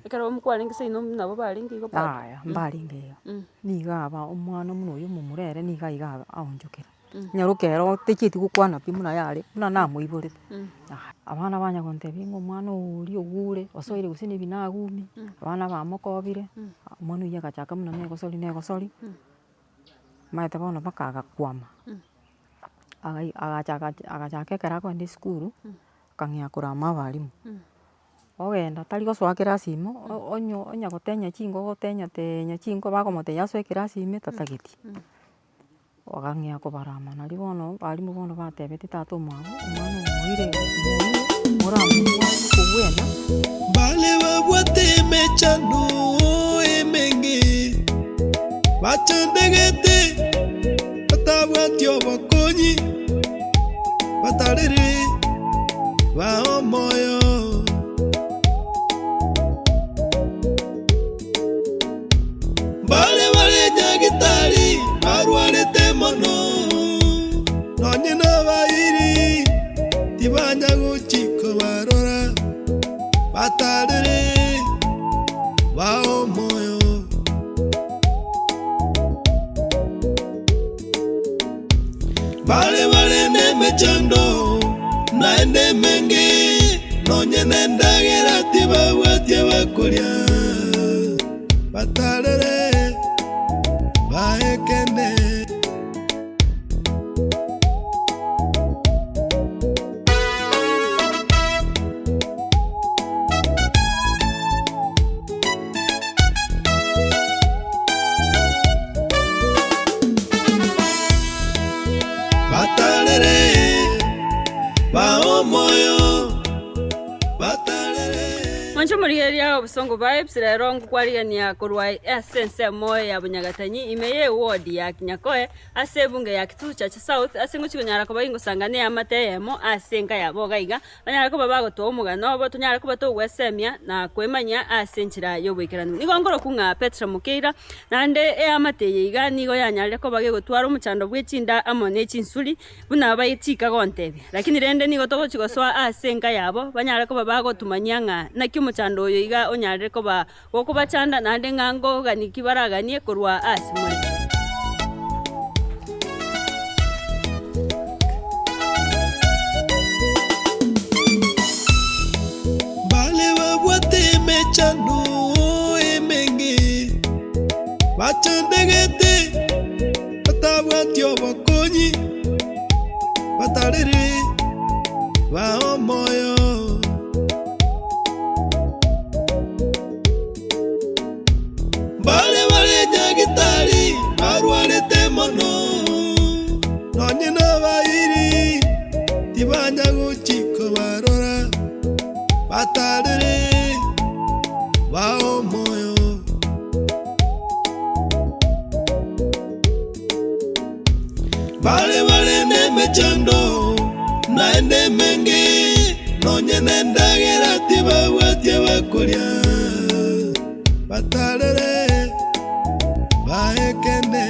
Ekara omukwaringi sai nabo baringi igo papa. Aya mbaringi iyo. Niga aba omwana muno oyo momurere niga iga aonchokera. Nyarukero techeti gukwana pi muna yare muna namoiborete. Abana banyagontebia ng'a omwana oria ogure osoire gose na ebinagumi abana bamokobire omwana oyio agachaka muna na egosori maete bono mpaka agakwama agachaka ekero akoenda esukuru akang'ea korama abarimu ogenda tari gosoa kerasi ime onya gotenya chingo ogotenyatenya chinko bakomotebia asoe ekerasi ime tatageti agang'ea kobarama naria bono abarimu bono batebete tata omwabo omwana omoire moramobwate kogwena bale babwate emechano emenge bachandegete batabwati obokonyi batarere baomoyo bale nyagitari barwarete mono nonye nabayiri tibanya guchiko barora batarere baomoyo bale nemechando naende menge nonye nendagera tibabwatie bakuria batarere baekende Murigeria obusongo vibes rero ngukwarigania korwa essence moyo ya Bunyagatanyi imeye ward ya Kinyakoe ase bunge ya Kitucha cha South ase nguchigonyara ko bayingo sangane amateyemo asenga ya bogaiga banyara ko babagoto omugano bo tunyara ko batogwesemia na kwemanya ase nchira yobwikiranu nigo ngoro kunga Petra Mukeira nande amateye iga nigo yanyarire ko bage gotwara omuchando bwechinda amone chinsuri buna bayitika gontebe lakini rende nigo togochigoswa asenga yabo banyara ko babagotumanya nga nakyo omuchando oyo iga onyarire koba gokubachanda nande ng'ango ganiki baraganie korwa asimwe bale babwate mechano emenge bachandegete batabwati obokonyi batarere baomoyo bale nyagitari barwarete mono nonye nabayiri tibanya guchiko barora batarere baomoyo bale nemechando naende menge nonye nendagera tibabwatie bakuria batarere baekende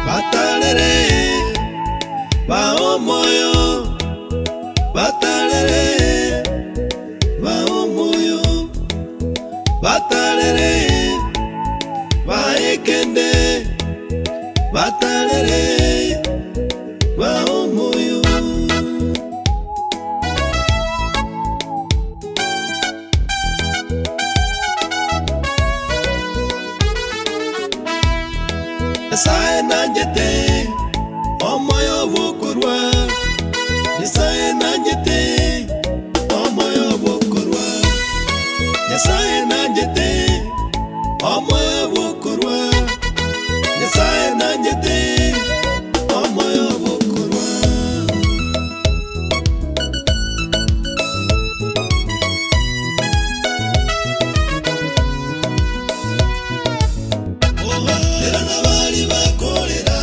batarere baomoyo batarere baomoyo batarere baekende batarere baomoyo Nyasaye nanjete omoyo bokorwa Nyasaye nanjete omoyo bokorwa Nyasaye nanjete omoyo bokorwa Nyasaye nanjete omoyo bokorwa Era nabali bakorera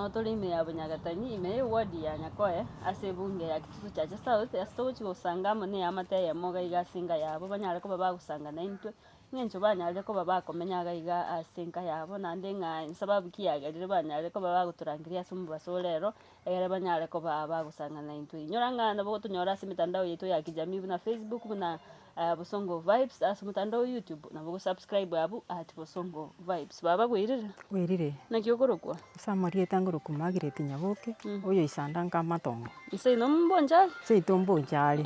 bono tuli ime ya Bunyagatanyi ime ward ya Nyakoe ase bunge ya Kitutu Chacha South asitochi gusanga mone ya mateye moga igasinga yabo banyare ko babagusanga na intwe ngencho banyare ko babakomenya gaiga asinka yabo nande ng'a sababu kiagerire banyare ko babaguturangiria asumu basolero egere banyare ko babagusanga na intwe nyoranga na bogo tunyora ase mitandao yetu ya kijamii na Facebook na Bosongo Vibes ase mutandao YouTube na bogo subscribe abu at Bosongo Vibes baba bwirire Wirire. na kiogorokwa Samari tangoro kumagire tinyaboke. Oyo isanda nkamatongo. ise no mbonjari Seitombo njali.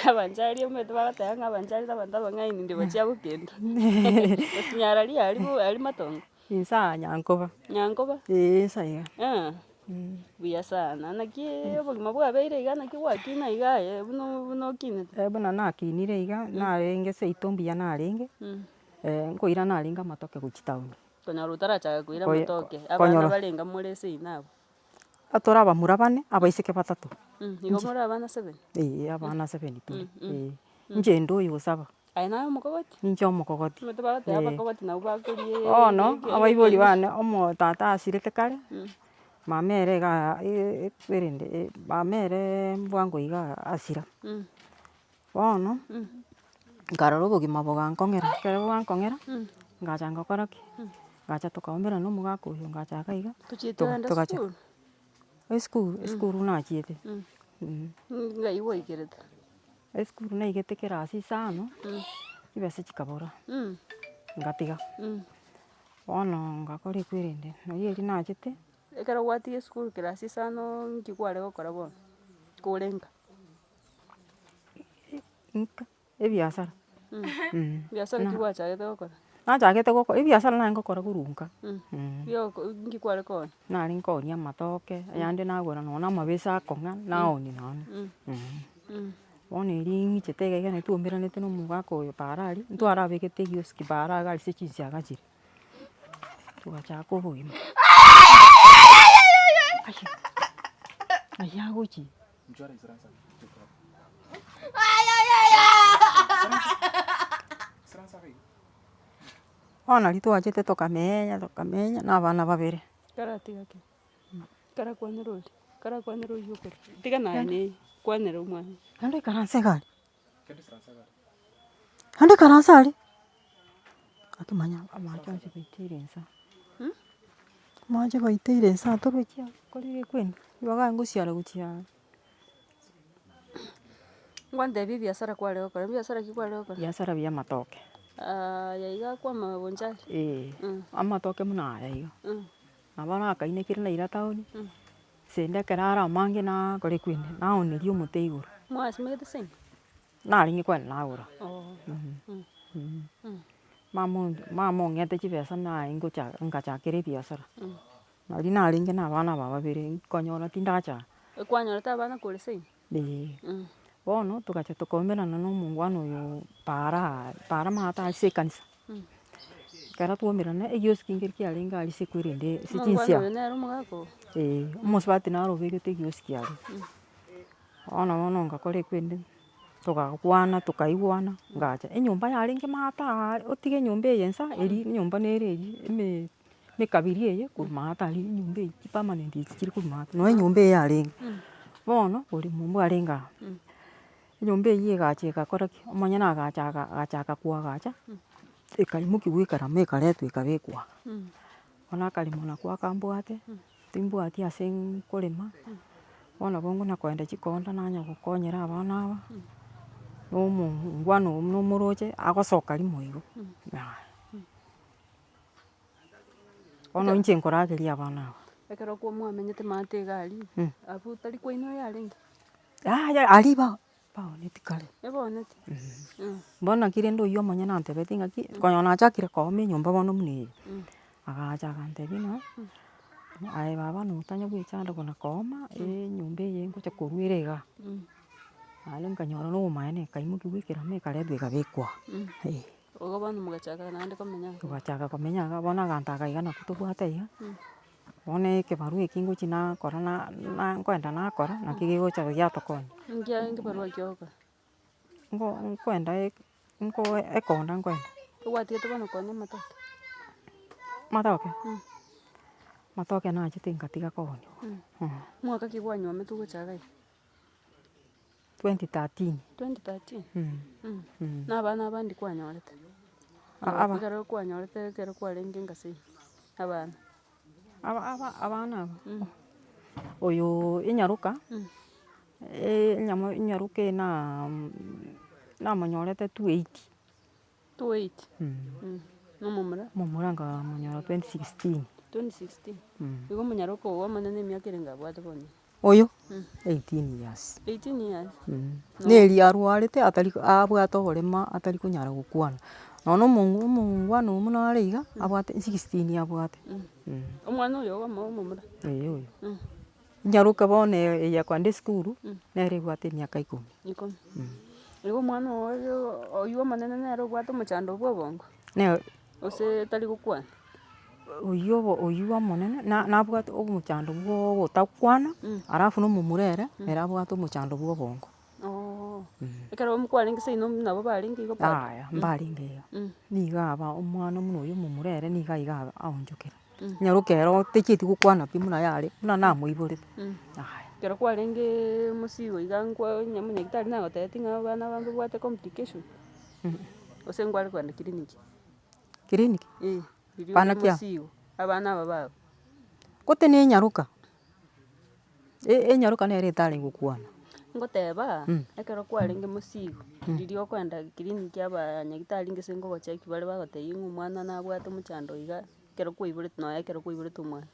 abanjari ometo bagataya ng'abanjari n'abantu abang'aini ndi bachia gokenda osinyara ali matongo Isa nyankoba. nyankoba Isa iga. buya sana naki obogima bwabeire iga naki gwakina iga buno kinete Buna nakinire iga narenge seitombi ya narenge. Nkoira naringa matoke guchitauni. konyora utarachaga kuira matoke konyora. abana barenga muri ase inabo Atora abamura bane abaiseke batatu. igo muri abana 7 Abana 7 tu. Nje ndo yo saba. aina omokogoti Ninche omokogoti. ometo bagataya abakogoti nabo bakorie Abaibori bane omo tata asirete kare. Mamere ga ekwerende mamere bwango iga asira. Bono ngarora obogima bogankong'era kero bwankong'era ngacha ngokora ki ngacha tukaombera n'omogaka oyo ngacha iga tuchietenda school eskuru nachiete ngai goikerete eskuru naigete kerasi isano chibese chikabora ngatiga bono ngakora ekwerende naye eri nachete ekero gwatiga esukuru kirasi isano nkikware gokora bono korenga nka ebiasara biasara kigwachagete gokora nachagete gokora ebiasara naye ngokora korunka nkikware kona nari nkonia amatoke ayande nagora nona amabese akong'a naoni nono bono eri ng'ichete iga iga natuomeranete n'omogaka oyo parari ntwara abegete egioski para iga ase chinsiaga chire tugachaka obogima ayagochi bono riria twachete tukamenya na abana babere karatiga ki karakwanera oria okore tiga naye kwanera omwana ande karanse gari ande karanse ari akimanya amacho ase baiteire ensa amache baiteire ensa torochia korire kwenda ibaga ngosiara gochiara ngwantebia biasara kware gokora biasara ki kware gokora biasara bia amatoke yaiga kwama bonjari amatoke muna ayaiga abana akainekire naira taoni sende kerara amange nakore kwende naoneria omote igoro mwasimegete senge naringe kwenda nagora mama ong'ete chibesa naye ngachakera ebiasara nari naringe na abana aba babere nkonyora tindachaka ekwanyorete abana kore senge bono tugacha tukomerana n'omongwana oyo para maata ase ekanisa kera twomerana egioski ngeri kiarenge ari ase ekwerende ase chinsia nere omogaka omosubati narobegete egioski are bono ngakora ekwende tugakwana tukaigwana ngacha enyomba yarenge maata otige enyomba eye ensa eri enyomba nere eri emekabiri eye korwa maata ari enyomba eye chipermanent eki chiri korwa maata no enyomba eye yarenge bono ori mombo arenge ago enyomba eye egacha egakora ki omonyene agachaka kwagacha ekaimoki gwekarama ekaretwa ekabekwa bono akarimo nako akambwate timbwati ase nkorema bono bongo nakoenda chikonda nanya gokonyera abana aba nomongwana oyo nomoroche agosoka rimo igo bono inche nkorageria abana aba ekero kwa mwamenyete maata egari abu tari kwaino yarenge ari baoneti kare ebonete bono naki rende oywo omonyene antebeti ng'aki konya nachakire kooma enyomba bono buna eye agacha akantebi ng'a aye baba notanya gwechanda gona kooma enyomba eye ngocha korwa iga nare nkanyora na obomaene ekaimoki gwekerama ekaretwa ekabekwa ogo bono mogachaka naende komenya tugachaka komenyaga bono agante aka iga nako tobwate iga bono ekebarua eki ngochi nakora nkoenda nakora naki gegocha giatokonya nkibarua kiogokora nkoenda ekonda nkoenda ogwatigete bono konya amatoke matoke matoke nachete ngatiga konywa. Mwaka kigwanywa metugo chagai. 2013. 2013. Mm. Na abana abandi kwanyorete. Aba Kero kwanyorete kero kwarenge ngase. Abana. abana aba. Oyo inyaruka. Inyaruka na manyorete 280. 280. No mumura. Mumuranga manyora 2016. 2016. Igo munyaruka owo manene emyaka erenga bwate bonye. Oyo 18 years. 18 years. Neri arwarete atari abwata ogorema atari kunyara gukwana. Nono omongwana omo nare iga abwate 16 abwate. Omwana oyo mumura. Oyo. Nyaruka bono eya kwande skuru nere bwate emyaka 10. 10. Igo omwana oyo manene nere obwate omochando bwa bongo. Ne Ose tari gukwana. Oyo omonene nabwate omochando bwa ogotakwana arafu nomomurere era abwate omochando bwa obongo. Ekero omukwarenge seino nabo barenge igo papa. Aya mbarenge iga. Niga aba omwana muno oyo omomurere niga iga aonchokera. Nyaruka ero techieti gukwana pi muna yare muna namoiborete. Aya. Kero kwarenge musigo iga nkwa nyamunyagitari nagoteti ng'a abana bambe bwate complication. Ose ngware kwanda kiriniki. Kiriniki? Bana kia. Abana aba babo. Kote ne nyaruka. Nyaruka nere etare gukwana. Ngoteba ekero kwarenge musigo ririo kwenda kiriniki abanyagitari ngese ngogocheki bare bagotebia omwana nabwate omochando iga kero kwaiborete nonya ekero kwaiborete omwana.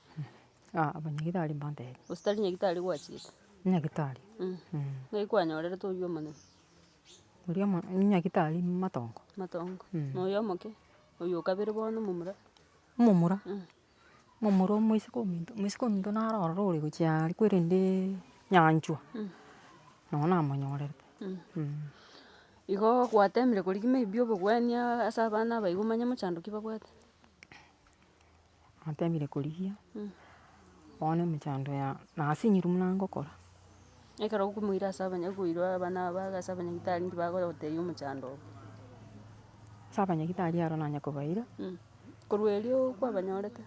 Abanyagitari mbantebe. Ose tari nyagitari gwachiete. Nyagitari. Ng'ai kwanyorerete oywo omonene. Oria nyagitari matongo. Matongo. Noyo omoke. Oyo kabere bono omomura. Omomura. Omomura omoisiko ominto narora ore gochia kwerende nyanchwa. No namonyorete. Igo gwatemire korigia maybe obogwania ase abana aba igo omanye mochando ki babwate. Natemire korigia. Bono emechando ya nasinyirwe buna ngokora. Ekero okomoira ase abanyagoirwa abana aba ase abanyagitari nki bagotebia omochando obo. Ase abanyagitari aro nanya kobaira. Korwa erio kwabanyorete.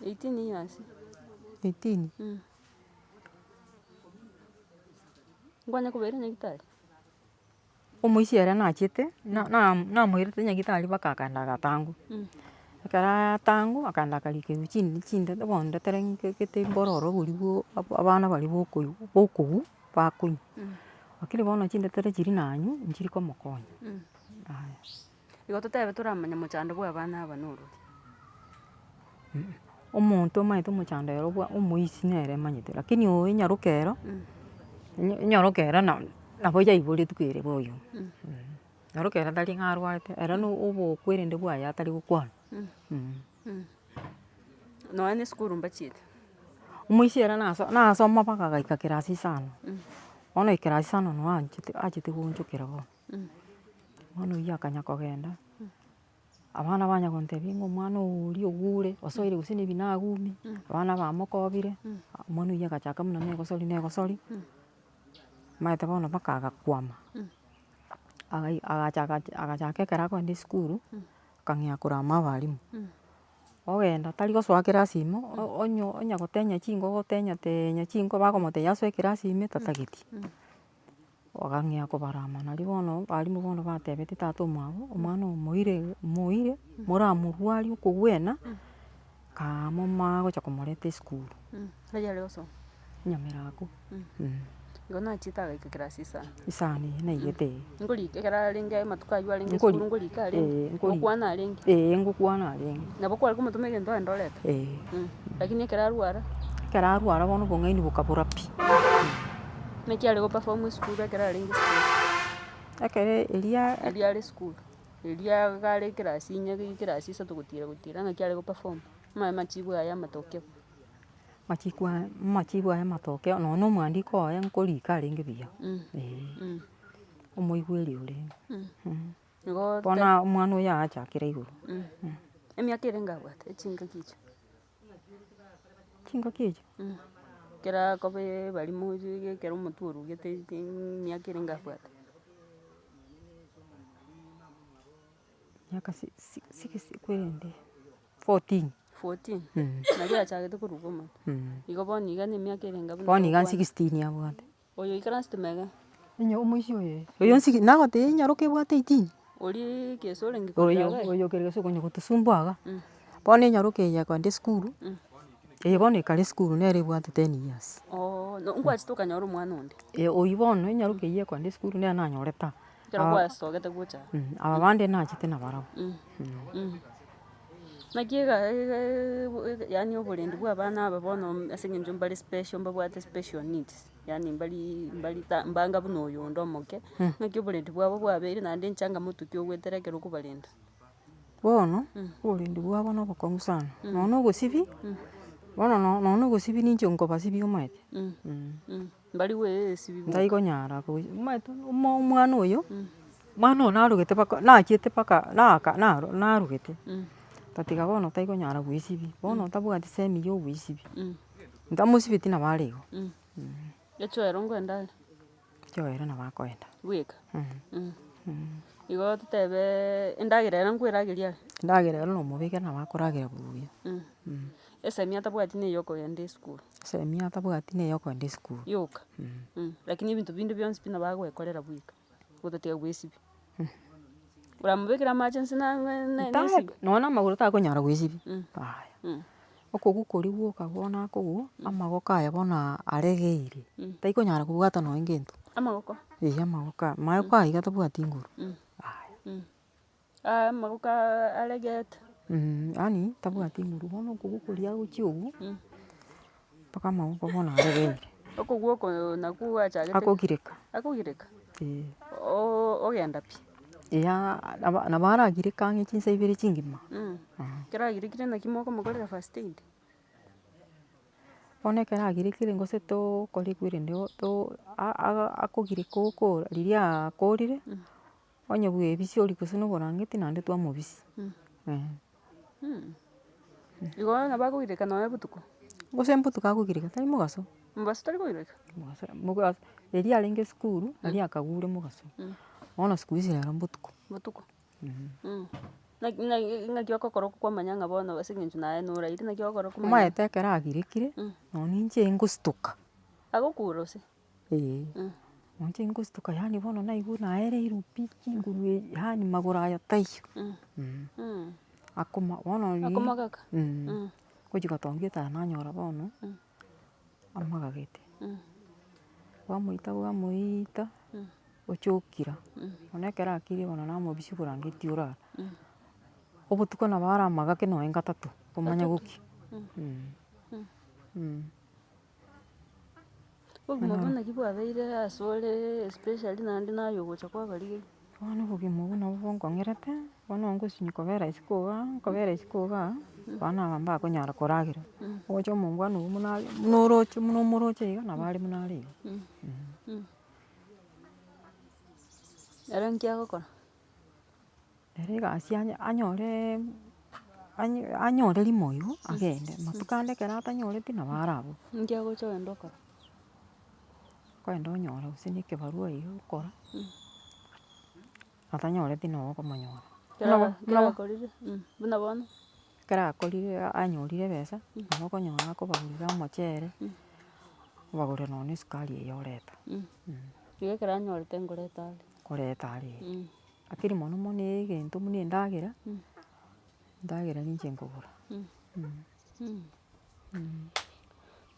18 years. 18. Ngwanya kobaira nyagitari. Omoisi ere nachiete namoirete nyagitari mpaka akaenda gatangu. Ekero atangu akaenda akarikeriwa chinde bono ndetera ngete mbororo boriwo abana bari bokogu bakonywa. Lakini bono chindetere chiri nanywa nchiri komokonya. Aya. Igo totebe toramanya mochando bwa abana aba norori. Omonto omaete omochando ero bwa omoisi nere emanyete lakini oyo nyaruka ero nyaruka ero nabo yaiboretwe kere boyo. Nyaruka ero tari ng'a arwarete ero obokwerende bwaye atari gokwana. Nonya na esukuru mbachiete. Omoisi ere nasoma mpaka agaika kerasi 5. Bono ekerasi 5 no achete gonchokera bono. Bono oyio akanya kogenda. Abana banya gontebia ng'a omwana oria ogure osoire gose na ebinagumi. Abana bamokobire. Omwana oyio agachaka buna negosori. Maete bono mpaka agakwama. Agachaka ekero akoenda esukuru akang'ea korama abarimu. Ogenda tari gosoa kerasi imo onya gotenya chingo tenya chingo bagomotebia asoe kerasi ime tatageti. Agang'ea kobarama naria bono abarimu bono batebete tata omwabo omwana oyo moire moramorwarie okogwena kamoma gocha komoreta esukuru. Tari are gosoma. Nyamerago. Igo nachiete agaika kerasi 5. Isano naigete. Ngorika ekero arenge amatuko aywo arenge esukuru ngorika arenge. Ngokwana arenge. Ngokwana arenge. Nabo kware komotoma egento aenda oreta. Lakini ekero arwara. Ekero arwara bono obong'aini bokabora pi. Naki are goperform esukuru ekero arenge esukuru. Ekero Eria are esukuru. Eria gare kerasi 4 kerasi 3 gotira naki are goperform. Machibwa aya amatokeo. Machibwa aya amatokeo nonya omwandiko oye nkorika arenge buya. Omoigweri orenge. Bono omwana oyo agachakera igoro. Emiaka ere ngabwate echingaki echi. Chingaki echi? Kera kobe barimu kera omonto orugete emiaka ere ngabwate. Miaka kwerende 14. 14 naki achagete korugoma igo bono iga na emiaka erenga buna bono iga tokwana. 16 abwate Oyo ikaransete mega inyo omoisi oyo oyo nagote nyaroka ebwate 18 ori kese orenge oyo koraga oyo kere gase okonya gotusumbuaga bono enyaroka eye yakwenda esukuru eye bono ekare esukuru nere ebwate 10 years no ngwachete okanyora omwana onde oyi bono enyaroka eye ekwenda esukuru nere nanyoreta kero gwasogete gocha aba bande nachete nabarabo naki yani oborendi bwa abana aba bono ase eng'encho mbare special mbabwate special needs yani mbanga buna oyo onde omoke naki oborendi bwabo bwabeire naende enchangamoto ki ogwetera ekero okobarenda. bono oborendi bwabo na obokong'u sana nonya ogosibi bono nonya ogosibi ninche nkobasibia omaete mbari bwesibi ndaigonyara omaete omwana oyo mwana oyo narugete nachiete mpaka narugete tatiga bono taigonyara goisibi bono tabwati semi ya ogoisibi ntamosibeti nabare igo echoero ngoenda are chioero nabakoenda bweka igo totebe endagera ero nkoerageria are endagera ero nomobekera nabakoragera buya esemi atabwati na eya okogenda esukuru semi atabwati na eya okogenda esukuru yoka lakini ebinto binde bionsi pi nabagoekorera bweka gotatiga goisibi oramobekera emergency na esibia nona amagoro takonyara goisibi aya okogwa kori gwoka bono akogwa amagoko aya bono aregeire taikonyara kobwata nonye gento amagoko amagoko aya iga tabwati nguru aya amagoko aregete yaani tabwati nguru bono okogwa kori agochia obwo mpaka amagoko bono aregeire okogwa oko nakwo achagete akogireka ogenda pi nabo aragireka ang'e chinsa ibere chingima kero agirekire naki mokomokorera first aid bono ekero agirekire gose tokorigwa erende akogireka okora riria akorire onye bwebisi ori gose na oborangeti naende twamobisia igo nabo akogireka nonye botuko gose mbotuko akogireka tari mogaso mogaso tari kogireka mogaso riria arenge esukuru naria akagure mogaso bono siku hizi rero mbotuko ng'aki okokora kwamanya ng'a bono ase eng'encho naye noraire naki okokora komanya omaete ekero agirekire noni inche ngosituka agokura ose inche ngosituka yaani bono naigwa naereirwe pi chinguru yaani magoro aya taiyo akomagaka gochi gotongia etara nanyora bono amagagete bwamoita ochokira bono ekero akirie bono namobisia oborangeti orara obotuko nabo aramagake nonye gatato komanya gokia obogima bono naki bwabeire ase ore especially naende naye ogocha kwabarigeria bono obogima obo nabo bonkong'erete bono ngosinywa kobera isiko iga bono aba mbakonyara koragera ogocha omongwana oywo buna omoroche iga nabo are buna are iga ere nki agokora ere egasi anyore rimo agende matuko ande ekero atanyoreti nabo are abwo nki agocha ogenda okora koenda onyora gose na ekebarua iga okora atanyoreti nabo okomonyora kero akorire buna bono ekero akorire anyorire ebesa nabo okonyora akobagurera omochere obagorera nonye esukari eye oreta iga ekero anyorete ngoreta are koreta are lakini mono mono egento buna endagera ninche nkogora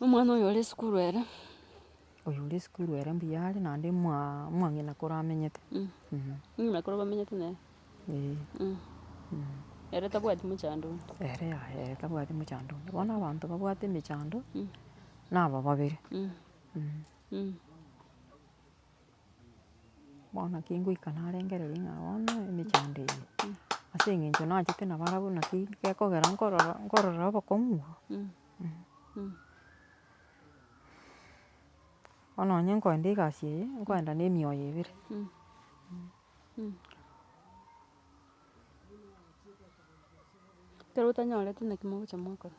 omwana oyo ore esukuru ere oyo ore esukuru ere mbuya are naende mwang'ina kore amenyete ng'ina kore bamenyete nere ere tabwati mochandoni ere tabwati mochandoni bono abanto babwate emechando na aba babere bono naki ngoika narengereria ng'a bono emechando eye ase eng'encho nachete nabarabwo naki gekogera nkorora obokong'u obo bono onye nkoenda egasi eye nkoenda na emioyo ebere ekero otanyoreti naki mogocha mwakora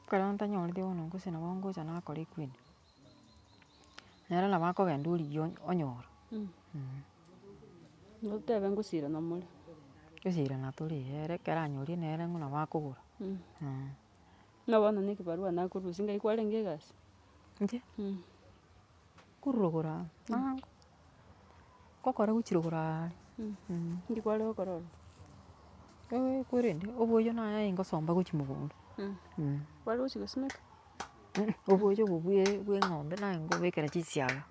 ekero ntanyoreti bono ngose nabo ngocha nakora equine nere nabo akogenda origia onyora gotebe ngosira na more Gũcira na tũrĩere keranyũria nere ng'una bakũgũra. Na bono na ekebarua nakorusia ngai kwarenge egasi. Inche kurogora nango kokora guchirogora Ndi kware gokorora. kwerende oboyo naye ngosomba guchi mugunda Kware gochi gosimeka. oboyo bobwe bw'eng'ombe naye ngobekera chisiaga.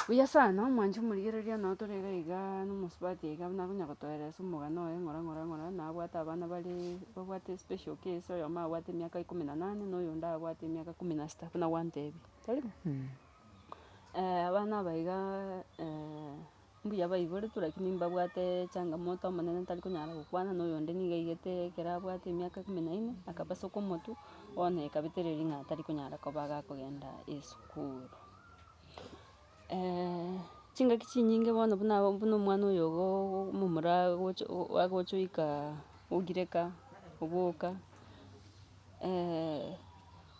Buya sana omwancho omorigereria no torega iga nomosubati iga nakonya gotoeresa omogana oye ng'ora nabwate abana bare babwate special case oyomo abwate emiaka 18 na oyonde abwate emiaka 16 buna gwantebi tari bo. Abana aba iga mbuya baiboretwe lakini mbabwate changamoto omonene tari konyara gokwana na oyonde niga aigete ekero abwate emiaka 14 akabasoka omotu bono ekabetereria ng'a tari konyara koba gakogenda esukuru. Chingaki chinyinge bono buna omwana oyo momura agocha oika ogireka oboka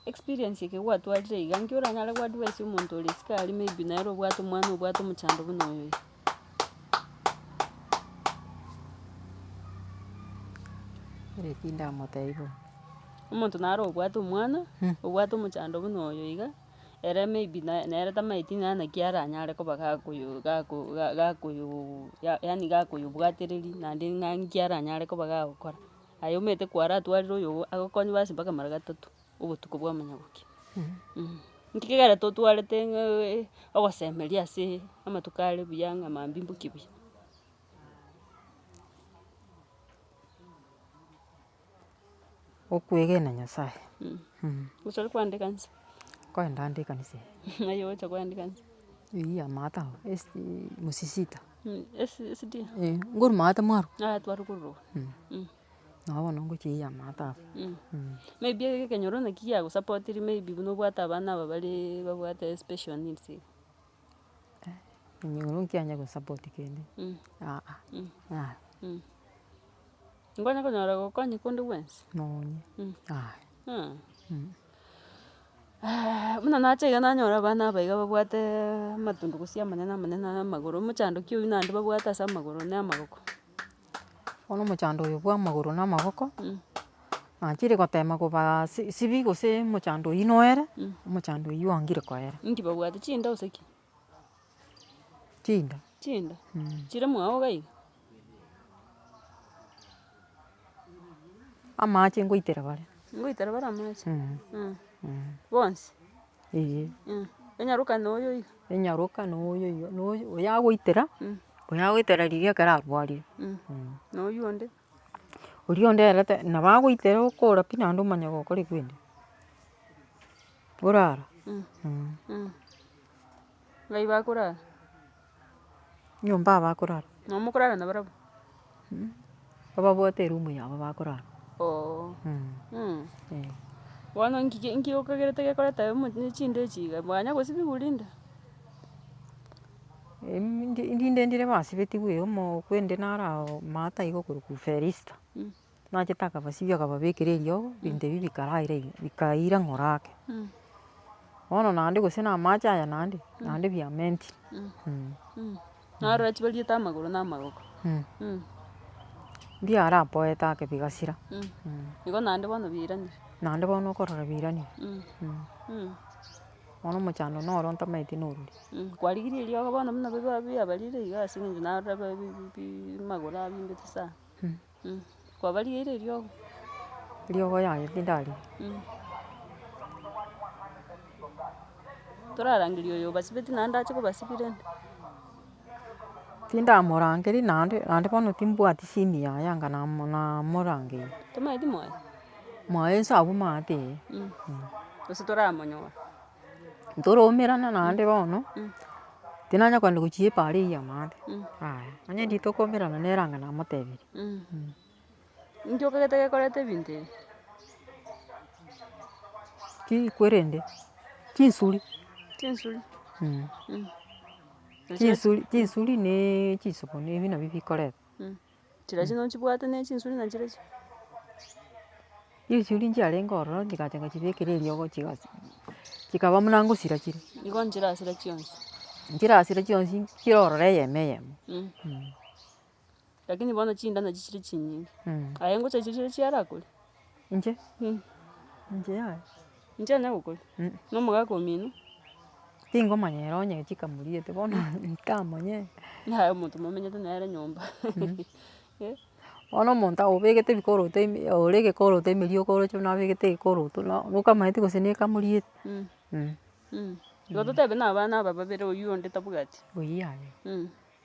experience eke gwatwarire iga nki oranyare goadvise omonto ore isiko aria maybe nere obwate omwana obwate omochando buna oyo iga. Ere eki ndamotebia bo Omonto nare obwate omwana obwate omochando buna oyo iga ere maybe nere tamaeti naye naki aranyare koba yaani gakoyobwatereri naende ng'a nki aranyare koba gagokora. Aye omanyete kwara atwarire oyo agokonya basi mpaka mara 3 obotuko bwa manyagokia. Nki kegere totwarete ogosemeria ase amatuko are buya ng'a mambia mboki buya. okwegena Nyasaye Gochari kwandeka nse. koenda ande ekanisa Aye gocha kwandeka nse. amata musisita SD. nguru mata mwaro Twari korora. nabo ngochi amata Maybe ekenyoro naki giagosupportiri maybe buna obwate abana aba bare babwate special needs iga. nyoro nkianya support kende Ngonya konyora gokonya konde bwensi. nonye Buna nacha iga nanyora abana aba iga babwate amatundugusi amanene na amagoro omochando ki oyio naende babwate ase amagoro na amagoko. bono omochando oyo bwa amagoro na amaboko nachire gotema koba sibi gose omochando oyio noere omochando oyio wangire koera Nki babwate chinda gose ki? chinda Chinda. Chire mwao gaiga. amache ngoitera bare Ngoitera bara amache. Bonsi. Enyaruka na oyo iga. enyaroka noyo noyo oyagoitera oyagoitera riria ekero arwarire Na oyo onde. oria onde erete nabagoitera okora pi naende omanya gokore kwende orara Ngai bakorara. nyomba abakorara Na mokorara na barabo. bababwate erumu yabo bakorara Bono nki okagerete gekorete chinde chiga mwanya gosibi gurinda. ndinde ndire basibetiwe omo kwende narao mata igo koruku ferista nachetaka basibia akababekera eriogo binde ebi bikaira ng'orake bono naende gose na amache aya naende biamenti Narora chibariete amagoro na amagoko. biarapoete ake bigasira Igo naende bono biranire. naende bono okorora biranire bono omochando noro ntamaeti noruri Kwarigirie eriogo bono buna biabarire iga ase eng'encho narora magoro abimbete sana. Kwabarigeire eriogo. eriogo yaye tindari Torarangeria oyo basibeti naende ache kobasibire nde. tindamorangeri naende bono timbwati sini yaye anga namorangeria Tomaeti moe. mwae nsa abwo maate Gose toramonyora. ntoromerana naende bono tinanya kwenda gochia epara eyia maate onye nditokomerana neranga namotebirie Nki okagete gekorete ebinto ebi. kwerende chinsuri Chinsuri. chinsuri ne chisokoni ebi nabio bikorete Chira chino nchibwate na chinsuri na chira chi. chinsuri nchiarenge ororo chikacha ngachibekera eriogo chikaba muna ngosira chire Igo nchirasira chionsi. nchirasira chionsi chire ororo eyemo eyemo lakini bono chinda na chichiri chinyingi aya ngocha chichiri chiara kuli Inje ya nje na gukuli no mugako mino tingomanya onye chikamuliete bono nikamanye hayo muntu mumenyete nere nyumba ono muntu obegete bikorote orege korote milio korocho na begete koroto no nukamaheti gusene kamuliete Goto tebe na bana aba babere oyu onde tabugati. Oyiyaye.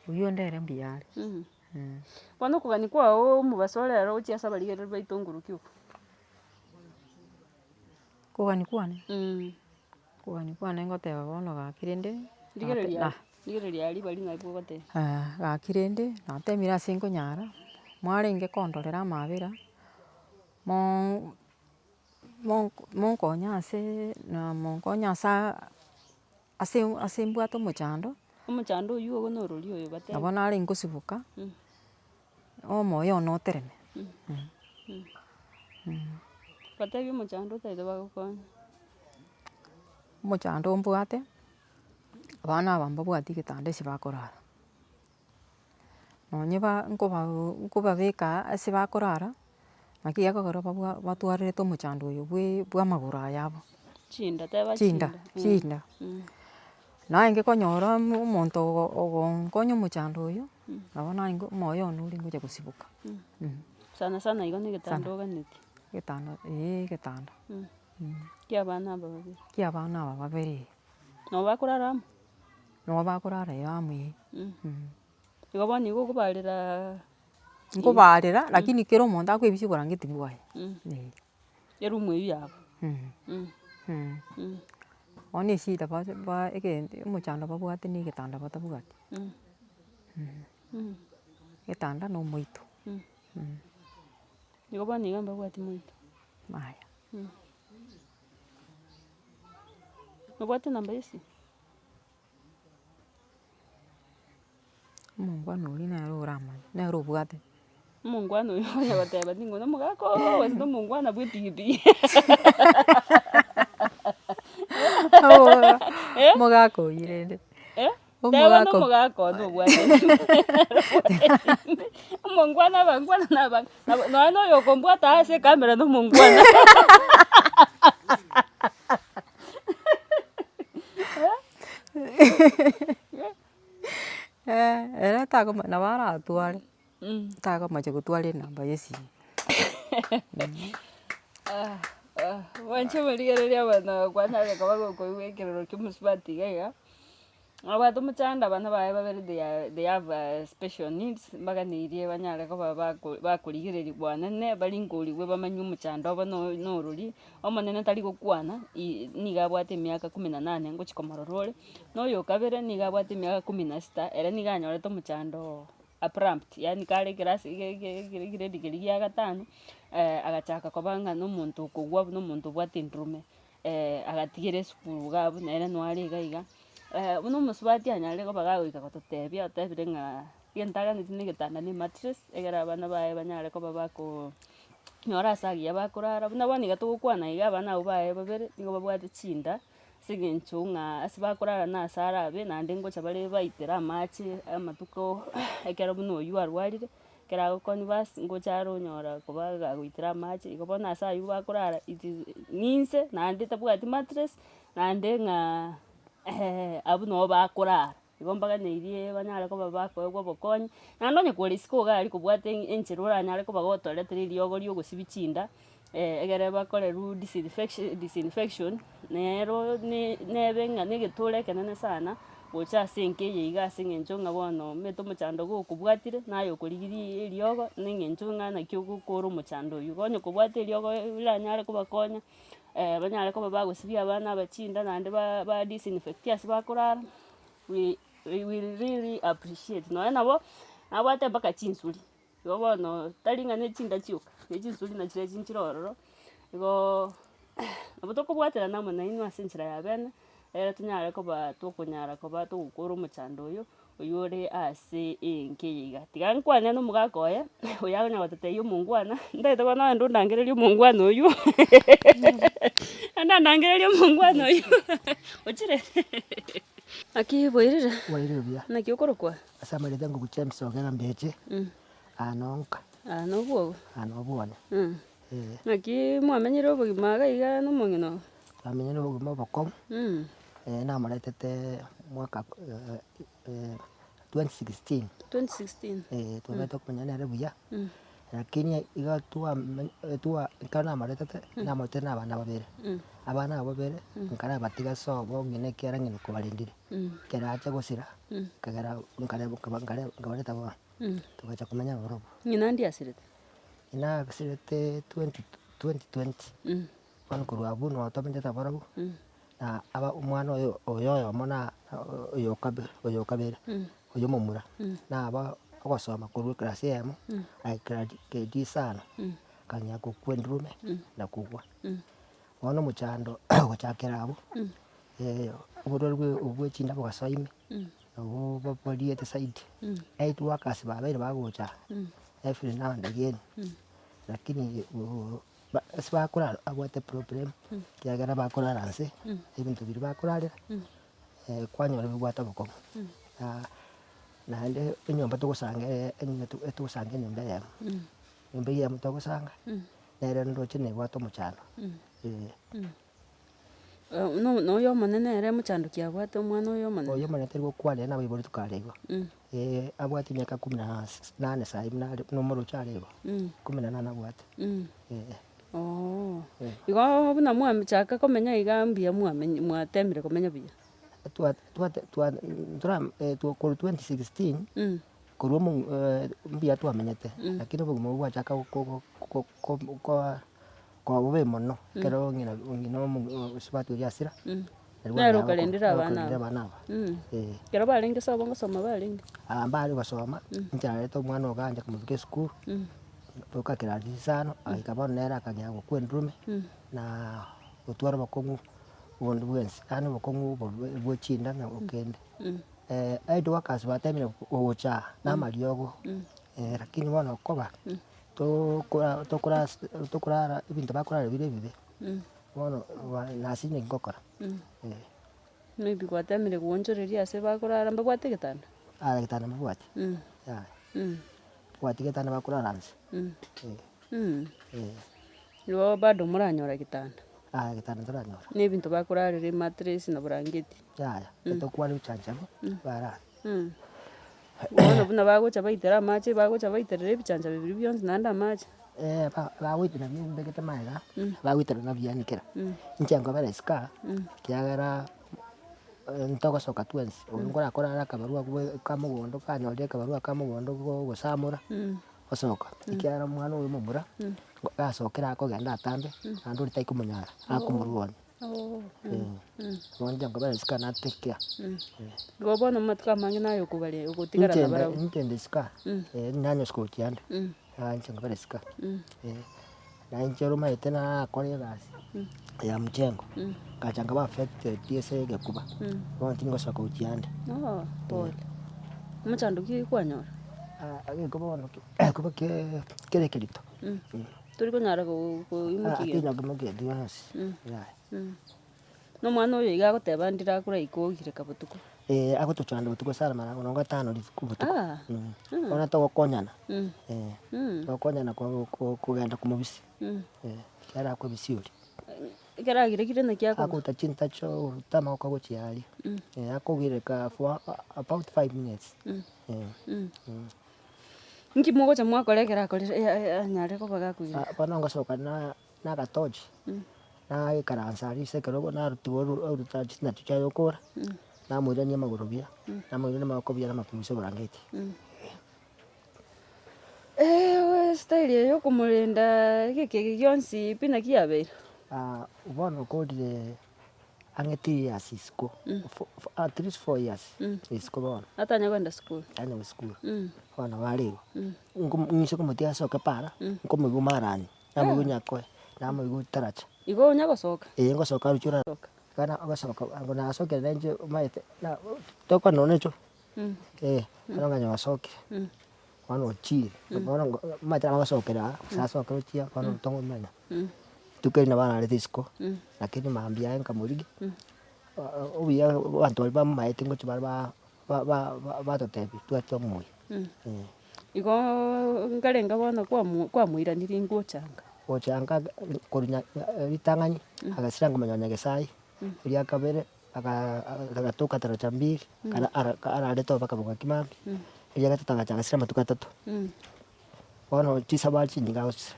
Oyu ndere mbiyare. Bono kugani kwao mubasorero uchiasa baligere baitonguru kyuko. Kugani kwane. Kugani kwane ngoteba bono gakirende. Ligere lyali bali na ipo gote. Gakirende natemira ase nkonyara. Mwarenge kondorera amabera. Monkonya ase na monkonya ase mbwate omochando. Omochando oyu ogo norori oyo bate. Nabo nare nkosibuka. Omoyo ono otereme. Batebi omochando taete bagokonya. Omochando mbwate abana aba mbabwati getanda ase bakorara. Nonye nkobabeka ase bakorara naki ekogora batwarete omochando oyo bwa amagoro ayabo. Chinda teba Chinda. Naenge konyora omonto ogonkonya omochando oyo nabo naingo omoyo ono ori ngocha gosibuka. Sana igo na getanda oganeti. Getanda. Kia abana aba babere. Kia abana aba babere. No bakorara amo? No bakorara amo. Igo bono igo nkobarera lakini kero omonto akoebisia oborangeti bwaye. Erumu eyu yabo. Bono eshida egente omochando babwate na egetanda batabwati. Getanda na omoito. Igo bono iga mbabwati moito. Maya. Nabwate namba esi? Omongwana oria nere oramanya, nere obwate. Omongwana oyo onya goteba ningo na omogaka wase na omongwana bwa etigiti. Omogaka oyi rende. Teba na omogaka ono obwate. Omongwana abangwana nabanga. Nonya oyo okombwata ase ekamera na omongwana. Era nabo aratware. Tagomache gotwara enamba ya esimu. Wanche morigereria abana bakwa nare kabagokoigwa ekerero kia omusubati iga iga. Abwate omochando abana baye babere they have special needs baganeirie banyare koba bakorigereria bwanene bari nkorigwe bamanye omochando obo norori omonene tari gokwana niga abwate emiaka 18 ngochika marorore na oyo kabere niga abwate emiaka 16 ere niga anyorete omochando prompt yani kare class grade gia gatano agachaka koba ng'a nomonto okogwa nomonto obwate endurume agatigere esukuru gabo nere nware iga buno omusubati anyare koba gagoika gototebia otebire ng'a gentaganeti na egetanda na mattress egere abana baye banyare koba nyora ase agiya bakorara buna bono iga togokwana iga abana abwo baye babere nigo babwate chinda ase eng'encho ng'a ase bakorara na ase arabe naende ngocha bare baitera amache amatuko ekero buna oywo arwarire ekero agokonywa basi ngocha aronyora koba gagoitera amache igo bono ase aywo bakorara ng'inse naende tabwati mattress naende ng'a abwo nabo bakorara igo mbaganeirie banyare koba bakoegwa obokonyi naende onye kore isiko iga aria kobwate enchera oranyare koba gotoretera eriogo ria ogosibia chinda egere bakorerwa disinfection nero nebe ng'a na egetore ekenene sana gocha ase enkeye iga ase eng'encho ng'a bono omanyete omochando gokobwatire naye okorigiria eriogo na eng'encho ng'a naki ogokora omochando oywo onye kobwate eriogo riranyare kobakonya banyare koba bagosibia abana aba chinda naende disinfectia ase bakorara we really appreciate nonya nabo nabwate mpaka chinsuri igo bono tari ng'a na echinda chioka na chinsuri nachire chinchire ororo igo nabo tokobwaterana amo nainwe ase enchera ya bene tonyare koba tokonyara koba togokora omochando oyo ore ase enkeye iga tiga nkwane na omogaka oye oyo akonya gototeia omongwana ndaete bono naende ondangererie omongwana oywo ndangererie omongwana oywo ochire aki boirire Wairire buya. naki okorokwa Asa marete ngo gucha emisogera mbeche. Anonka. Nobwogo. Anobwane. Naki mwamenyire obogima gaiga nomong'ina. Twamenyire obogima obokongu. Namoretete mwaka 2016. 2016. Twabete kumenya nere buya. Lakini iga kana maretete namote na abana babere. Abana abo babere nkara batiga sobo ngine kera ngine kubarindire. Kera acha gusira kagara ngabareta bo. Tukacha kumenya borobo. Ng'ina ndi asirete. Ina asirete 2020. Kwani kurwa buno watomendeta borobo. Na aba umwana oyo mona oyo kabere. Oyo mumura. Na aba ogosoma kurwa class yamo. Aikira kedi sana. Kanya kukwendrume na kugwa. Ono muchando gochakera abo. Obororwe obwechinda bogasoime. Obo boliete side. Eight workers babere bagocha. Every now and again. Lakini sibakora abwate problem. Kiagera bakora ranse. Ebintu biri bakorarira. Kwanyora bigwata bokongo. Naende enyomba tugusange tugusange nyomba yamo. Nyomba yamo tugusanga. Nere ndoche negwata omuchando. No yo monene ere muchando kiabwate omwana oyo monene. Oyo monene teri gokwaria nabo ibori tukaregwa. Abwate emyaka 18 sai nomoro charegwa. 18 abwate. Igo buna mwamichaka komenya iga mbia mwatemire komenya buya. Kuru 2016 kurwa mbia twamenyete lakini obogima bwachaka kwa bobe mono kero ngina sibatu yasira nero kalendera abana kero balenge sobo ngosoma balenge bali basoma ntarete omwana oganja kumuvike school tukakira disano aikaba nera akanya kwendrume na utwara bakongu ubundi bwensi ani bokongu bwechinda na okende aido wakazi batemire ocha na mariogo lakini bona okoba tokurara ibintu bakurara bire bibe bona nasinye ngokora maybe kwatemire kuonjoreria ase bakurara mbagwate gitanda gitanda mbagwate gwate gitanda bakurara nse yo bado muranyora gitanda gitanda turanyora n'ebintu bakurarira mattress na blanketi etokwari uchanchamo bara bona buna bagocha baitera amache bagocha baiterera ebichanja bibiri byonsi nanda amache bawitira byumbegete maega bawitira na byanikira nchango bara ska kiagara ntogosoka twensi ngora korara kabarua kamugondo kanyoria kabarua kamugondo gosamura osoka ikiara mwana uyu mumura gasokera akogenda atambe anduri taikumunyara akumurwoni wanja ngabara ska natekea gobona matka mangi nayo kubale ugutigara nabara ntende ska nyanyo sko tiande anja ngabara ska na injero maite na akore gasi ya mchengo kachanga ba affected TSA gekuba wantingo soka utiande pole muchando ki kwanyora agikobono kuba kere kelito turi kunyara ko imukiye atinya kumukiye diwas no mwana oyo iga goteba ndira kura ikogire kabutuko agotuchanda butuko sara mara no gatano kubutuko ona to gokonyana gokonyana kugenda kumubisi kera ko bisiuri keragire kire na kyako akuta chinta cho tama okagochiari akogire ka for about 5 minutes nki mogo cha mwakorekera korire nyare ko baga kugira bana ngasoka na gatoji na ikaransa ari sekero na rutiboro rutaji na tuchayo kora na mwirania magorobia na mwirania makobia na mapumiso brangeti style yo kumurenda gike gyonsi pina kiabera ubona kodire angeti ya Cisco at least 4 years Cisco bona atanya kwenda school anya school bona waligo ngumwisho kumutia soka para ngumugu marani namugu nyakwe namugu taracha igo nyagosoka ngosoka ruchura kana ngosoka ngona soka nje maite na toko nonecho anonga nyasoka wano chi bona maite ngosokera sasa okrochia bona tongo mena tukena bana le Cisco lakini maambia enka murigi obiya bantu bali bamaite ngo chibara ba totebi twato moyo Igo ngarenga bono kwamuiranirie ngochanga. gochanga korunya ritang'ani agasiranga manyonya gesai ria kabere agatoka taracha mbili arareta mpaka bugakimambi ria gatatu agachagasira matuka atatu bono chisabari chinyigagochisa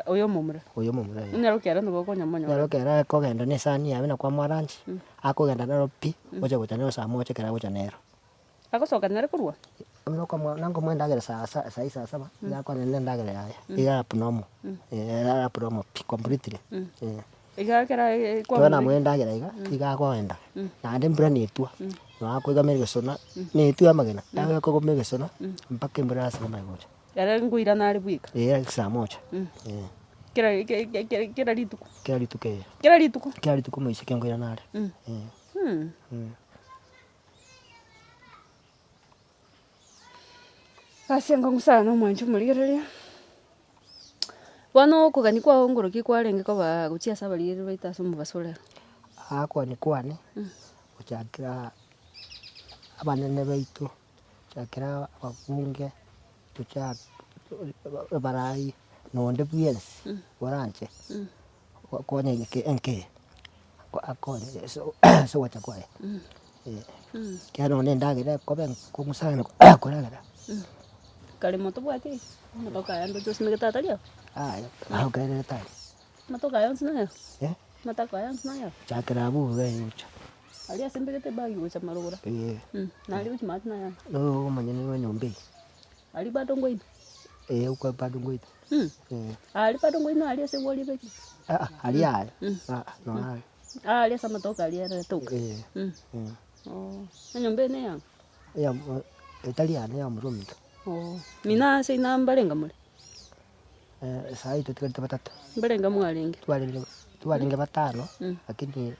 Oyo momura. oyo momura Nyarokera nugokonya monyo. narokera kogenda na esani yabe na kwa mwaranchi akogenda naro pi gocha gocha nero saa moja kera gocha nero Agosoka nere kurwa. nango mwendagera saa saba yakwana nendagera yaya igara punomo era punomo pi completely Igakera twana mwendagera igakwenda nande mbura netua nakwigamira gesona netua magena nawe kogomera gesona mpaka mbura asema magocha Yara nguira nari bwika. saa moja Kera rituku. kera rituku moise kengoira nare Asenga ngusana omwancho murigereria. Bono kugani kwao ngoroki kwarenge koba guchia sabarire baita somo basolera. akwane guchakira abanene baitu guchakira ababunge barai nonde bwensi waranje kwakonya enke akonye so wachakwae kiano nendagire kobe kumusana koragara Kale moto bwati. Motoka yando jos megetataria. aya ahokerere tai Motoka yando nayo. eh Mataka yando nayo. chakira buga yucha Ali asembegete bagi gocha marugura. Nali uchi mat nayo. no manyene no nyombe Ali bado ngoini. uko bado ngoita Ali bado ngoini ali aseboli beki. ali no ali Ali asa matoka ali era toka. Oh. Nyombe ne yang. ya italiano ya murumito Oh. Mina se nambalenga mule. sai tutikata batatu Mbalenga mwalingi. twalinge batano lakini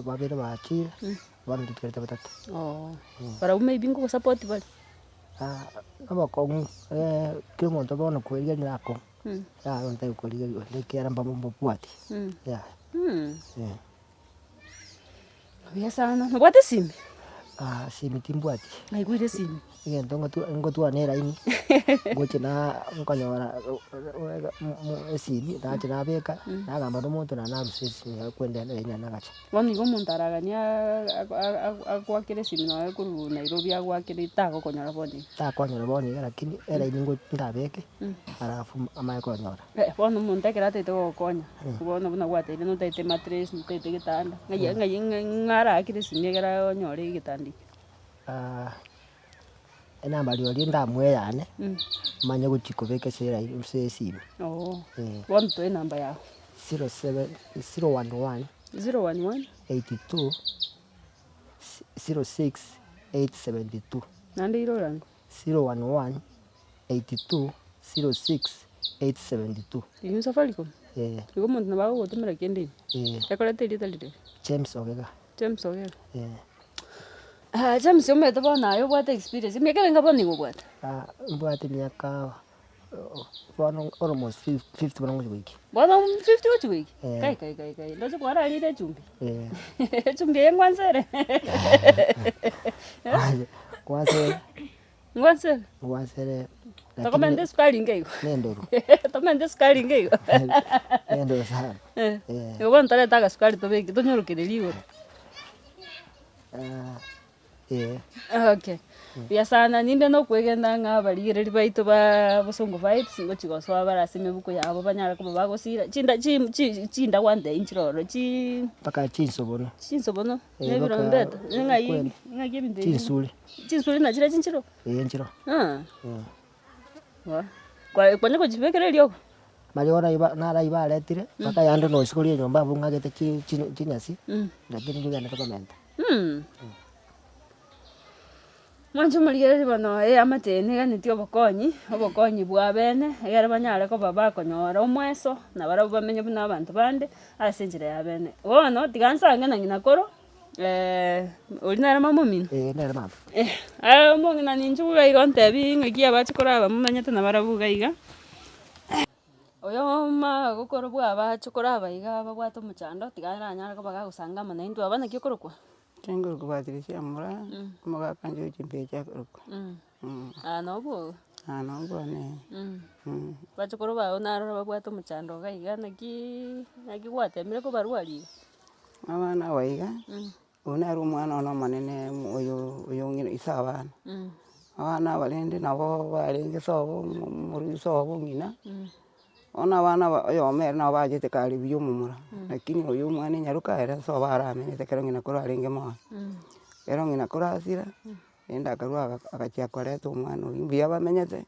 babere bachira bana tutikata batatu Oh. Para ume ibingo support bali. abakongu kimonto bono kweliga nako ntai kweliga lekera mbambo puati ya Bia sana. Mbwate simi. simitimbwati Ngaiguire simi. igento ngotua nera ini goche na nkonyora esimi nache nabeka nagamba n'omuntu nanarusesi kwenda nenya nagacha Wani go muntaragania agwakire simi nawe kuru Nairobi agwakire itago konyora boni. takonyora boni lakini era ini ngo ndabeke arafu amaye konyora Bono muntekera tete gokonya. Bono buna gwateire no tete mattress no tete gitanda. Ngara akire simi egera onyore gitandi. enamba liori ndamweyane manye guchikobeke sera sesimi Oh. Bono to namba yao. 011 011 82 06 872 nande iro rango. 011 82 06 872 Iyo Safaricom. Igo muntu nabago gutumira kindi. Yakorete iri talire. James Ogega James Ogega. James umete bona yo bwate experience. Mekere boni go bwate. mbwate miaka almost 50 bana wiki Bona 50 uchi wiki. Kai. Lozo kwara alire chumbi. Chumbi yengwansere. Ngwansere. Tokomende sukari ngeigo. Nendoru. Tomende sukari ngeigo. Nendoru sana. Yo bona tare taga sukari tobeki tonyorokere ligo. Okay. Bia sana nimbe no kwegenda nga barigireri baitu ba busungu vibes ngo chigoswa barasime buku yabo banyara ko bagosira chinda wande inchiroro paka chinsobono nebiro mbeta ngai binde chinsuli na chira chinchiro nchiro kwa kwanya chibekere lioko mali ora iba letire paka yando no sikoli nyomba bunga gete chinyasi lakini ndio yana komenta Mwancho murigereri bano amatene ganitio obokonyi bwa bene egere banyare ko baba konyora omweso na bara bamenye buna abantu bande ase njira ya bene bono tigansange na ngina koro ori nara mamomino nara mama omongi na ninju gaiga ntebi ng'eki abachikora abamanyete na bara bugaiga oyo gokoro bwa abachikora abaiga babwate omochando tigara anyara ko bagagusangama na indu abana kiokorokwa Tengo que batir ese amor, me va a cantar un chimpe ya creo. No, pues. Ano bone. bachukuru bao narora babwate omochando gaiga naki gwatemire kobarwari Abana baiga. Una ru mwana ono manene oyo ngine isa abana. Abana balende nabo barenge sobo muri sobo ngina. Ona abana oyo mere nabo bagete kari biyo mumura. Lakini oyo mwana nyaruka era sobo aramenyete kero ngina koro arenge mo. Kero ngina koro asira. Enda karwa akachia kwareto omwana oyo mbuya bamenyete.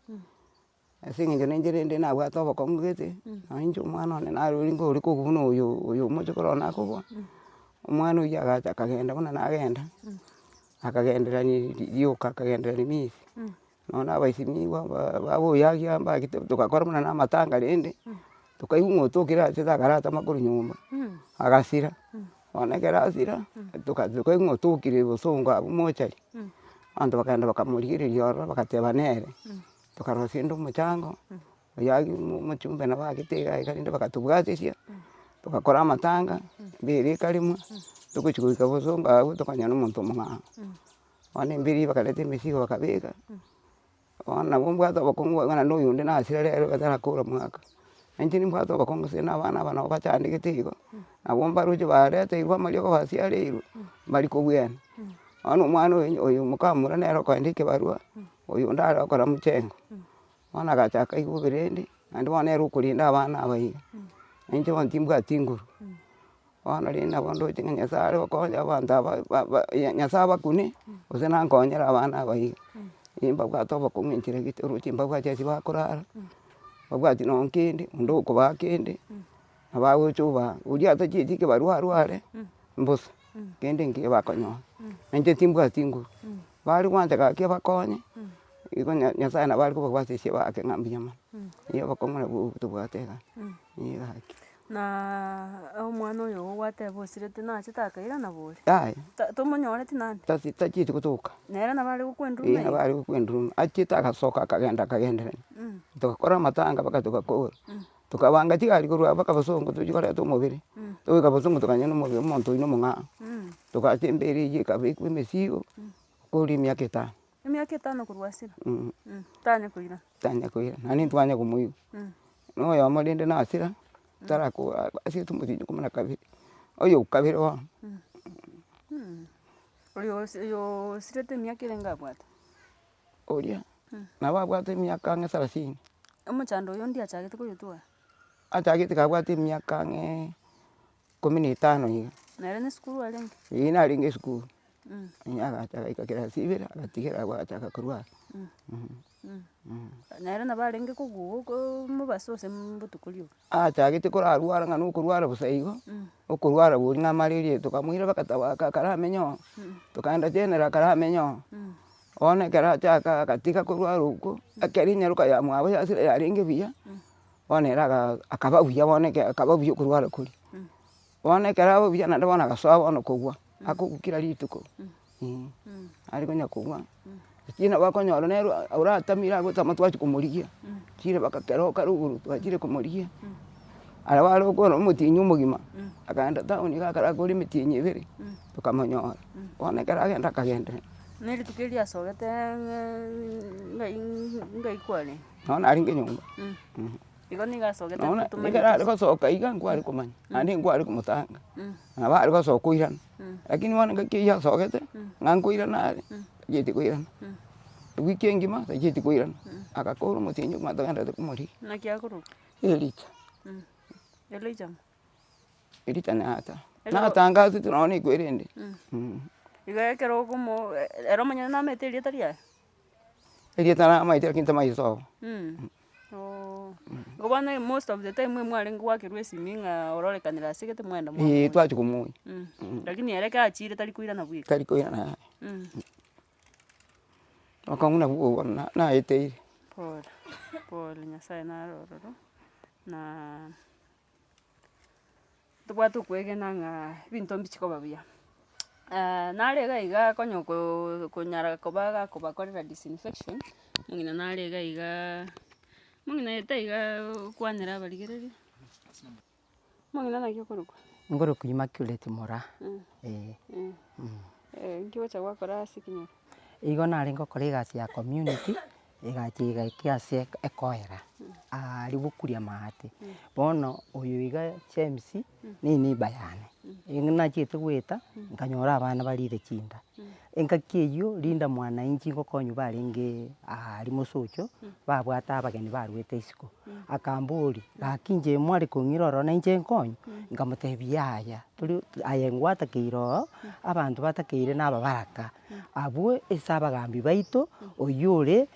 Ase ng'encho nencherende nabwate obokongu gete. Nainche omwana one narori ngori koguna oyo omochokoro nakobua. Omwana oyo agacha akagenda buna nagenda. Akagenderania rioka akagenderania misi. Nonya abaisimiwa baboyagia mbagete togakora buna na amatanga rende. Tokaigwa ng'oto okire achete akaratama korwa nyomba. Agasira. Bono ekero asira tokaigwa ng'oto okire bosongo abwo mochari. Abanto bakagenda bakamorigereria ororo bagateba nere. Tokarosia rende omochango. Oyia omochumbe nabo agete iga iga rende bakatobwatesia. Togakora amatanga. Mbere eka rimwe. Togochia goika bosongo abwo tokanywa na omonto omong'ao. Bono mberi bakareta emesigo bakabeka. Bono nabo mbwate obokongu iga naende oyonde nasira rero tarakora mwaka. Inche nimbwate obokongo ase na abana aba nabo bachandegete igo. Nabo mbaroche bareteirwe amariogo basiareirwe mbari kobwena. Bono omwana oyo mokamura nere okoenda ekebarua. Oyonde are gokora mochengo. Bono agachaka aigwa oberende. Naende bono nere okorinda abana aba iga. Inche bono timbwati nguru. Bono rende nabo ndoche ng'a Nyasaye are gokonya abanto aba Nyasaye abakune gose nankonyera abana aba iga. Mbabwate obokongu enchera gete oroche mbabwati ase bakorara. Mbabwati nonye kende onde okobaa kende. Nabo agocha obaa. Oria atachieti ekebarua arware mbosa. Kende nkeye bakonyora. Na inche timbwati nguru. Bari gwancha gaki abakonye. Igo Nyasaye nabo are kobabwatesia bake ng'a mbuya mono. Obokongu nabwo tobwate iga. Gaki. na omwana oyo gwateba osirete nachete akairana bori Yaya. tomonyoreti nande Tachieti gotoka. nere nabare gokwenduruma Nabo are gokwenduruma. Achiete agasoka akagenda akagenderania. Togakora amatanga mpaka togakora. Tukabanga tigari korwa mpaka bosongo tochikoreta omobere. Togoika bosongo tokanywa na omobere omonto oyo na omong'ao. Togacha embere eywo ekabekwa emesigo koria emiaka 5. emiaka 5 korwa asira tanya koirana Tanya koirana. Naende ntwanya komoigwa. Na oyomo rende nasira asirete omotinyi 12. Oyo kabere bono. oyo osirete emiaka ere ngabwate Oria. Nabo abwate emiaka 30. omochando oyo ndiachagete koyotwara Achagete kabwate emiaka 15 iga. nere na esukuru arenge Narenge esukuru. Agacha agaika class 2 agatigera agachaka korwa. nere nabo arenge koguo mobase ase mbotuko rioka Achagete korarwara ng'a nokorwara bosa igo. Okorwara bori ng'a malaria tokamoira bakatabaka akaramenya oo. Tokaenda general akaramenya oo. Bono ekero achaka agatiga korwara okwo. Ekero enyaroka ya mwabo yasira yarenge buya. Bono ere akaba buya bono akaba buya okorwara koria. Bono ekero aba buya naende bono agasoa bono kogwa. Akogwa kira rituko. Are konya kogwa. Lakini nabo akonyora nere oratamire agotama twachia komorigia. Chire bakakeroka ruguru twachire komorigia. Arabo are okwana omotinyi omogima. Akaenda town iga akarakora emetienyi 2. Tokamonyora. Bono ekero agenda akagenderania. na erituko eriasogete ngai kware Bono arenge nyomba. igo niga asogete Bono ekero are gosoka iga nkware komanya. Naende nkware komotanga. Nabo are gosoka koirana. Lakini bono ngaki eywo asogete ng'a nkoirana are tachieti koirana. Ewiki engima tachieti koirana. Agakora omotinyi ng'a togenderete komorigia. naki akoroka Ericha. eloichama Ericha nata. Natangasete nonya ekwerende. igo ekero okomo ero omonyene namaete erieta riaye Erieta namaete lakini tamaiso obo. igo bono most of the time mwarenge gwakerwa esimi ng'a ororekanera ase gete mwenda mwa Twachia komoia. lakini ere kachire tari koirana bweka Tari koirana. Okongu nabwo bono naeteire. pole nyasaye narororo na tobwate okwegena ng'a ebinto mbichikoba buya nare iga iga konya konyara koba gakobakorera disinfection mong'ina nare iga iga mong'ina ete iga kwanera abarigereria mong'ina naki okorokwa Ngoroku Immaculate Mora. nki gocha gwakora ase kinyoro Igo nare ngokora egasi ya community igachiga ikiase ekoera ari gukuria maate bono oyo iga James ni bayane ing'achete gweta nkanyora abana barire chinda engaki eywo Linda Mwananchi ngokonyu barenge ari mosocho babwata abageni barwete isiko akambori gakinje mwari kong'iroro na inche nkonyu nkamotebia aya turi aya ngwatakeiro abanto batakeire n'ababaraka abwo ase abagambi baito oyure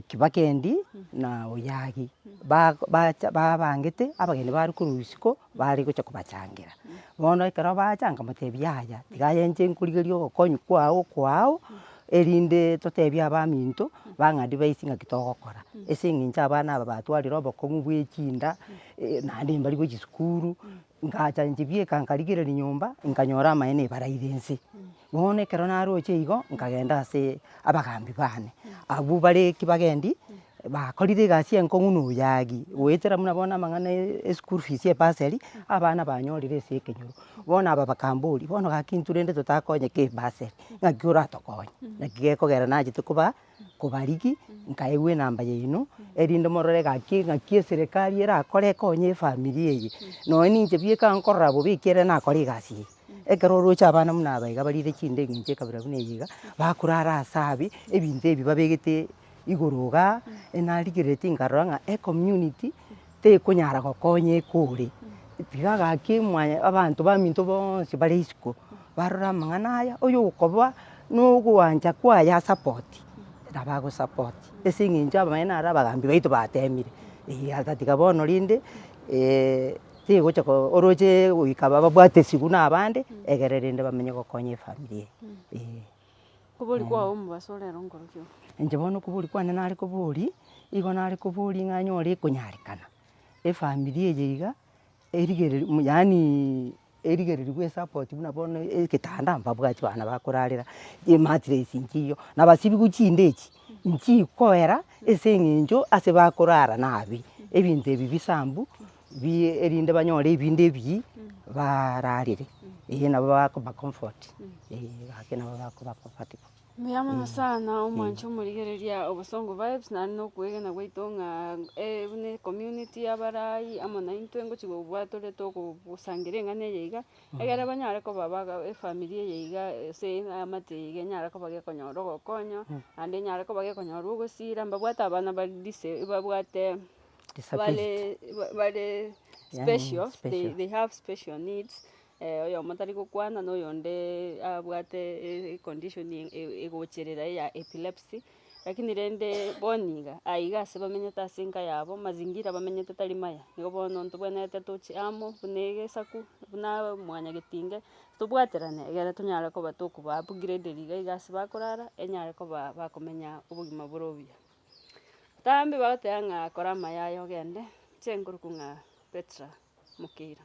Kibakendi na Oyagi babangete abageni bari kurusiko bari gocha kubachangira bono ekero bacha nkamotebia aya tiga enche nkurigeria ogokonyu kwao erinde totebia abaminto bang'andi baisi ng'aki togokora ase eng'encho abana aba batwarire obokong'u bwa echinda naende mbari gochia sukuru ngacha nchibieka nkarigereria nyomba nkanyora amaene ebaraire nse bono ekero naroche igo nkagenda ase abagambi bane abwo bare Kibagendi bakorire egasi enkong'u na Oyagi goetera buna bono amang'ana school fees bursary abana banyorire ase ekenyoro bono aba bakambori bono gaki intwe rende totakonyeka bursary ng'aki oratokonya naki gekogera nachete kobarigi nkaewa enamba yaino erinde morore gaki ng'aki eserekari erakore ekonye efamily eye nonya ninche bieka nkorora bobe ekere nakora egasi eye ekero oroche abana buna aba iga barire chinde eng'encho ekabira buna eye iga bakorara ase abe ebinto ebi babegete igoro iga enarigereti nkarora ng'a ecommunity tekonyara gokonya ekore tiga gaki abanto baminto bonsi bare isiko barora amang'ana aya oyo okoba nogoancha kwaya support nabagosupport ase eng'encho amaene aria abagambi baito batemire ata tiga bono rinde tigocha oroche goika babwate esigu na abande egere rinde bamenye gokonya efamily eye. Kobori kwao omobaso orero nkorokio. Inche bono kobori kwane nare kobori igo nare kobori ng'a nyore ekonyarekana efamily eye iga yaani erigereriwe esupport buna bono eketanda mbabwati bana bakorarera emattress nchiyo nabasibigu chinde echi nchikoera ase eng'encho ase bakorara nabi ebinto ebi bisambu erinde banyore ebinde ebi bararire nabo bakoba comfort gaki nabo bakoba comfortable. Muyama sana omwancho omorigereria obosongo vibes nari nokwegena gwaito ng'a buna community abarai amo naintwe ngochi gobwatore togosangira eng'ana eye iga egere banyare koba efamily eye iga ase amate iga enyare koba gekonyora ogokonyo naende enyare koba gekonyora ogosira mbabwate abana bari babwate bare special they have special needs oyomo tari gokwana na oyonde abwate condition egocherera ya epilepsy lakini rende boniga aiga ase bamenyete ase enka yabo mazingira bamenyete tari maya nigo bono ntobwenerete tochi amo buna egesaku buna mwanya getinge tobwaterane egere tonyare koba tokoba upgrade iga ase bakorara enyare koba bakomenya obogima bore obuya. Tambe bagoteba ng'a kora amayaye ogende chenkoruku ng'a Petra Mokeira.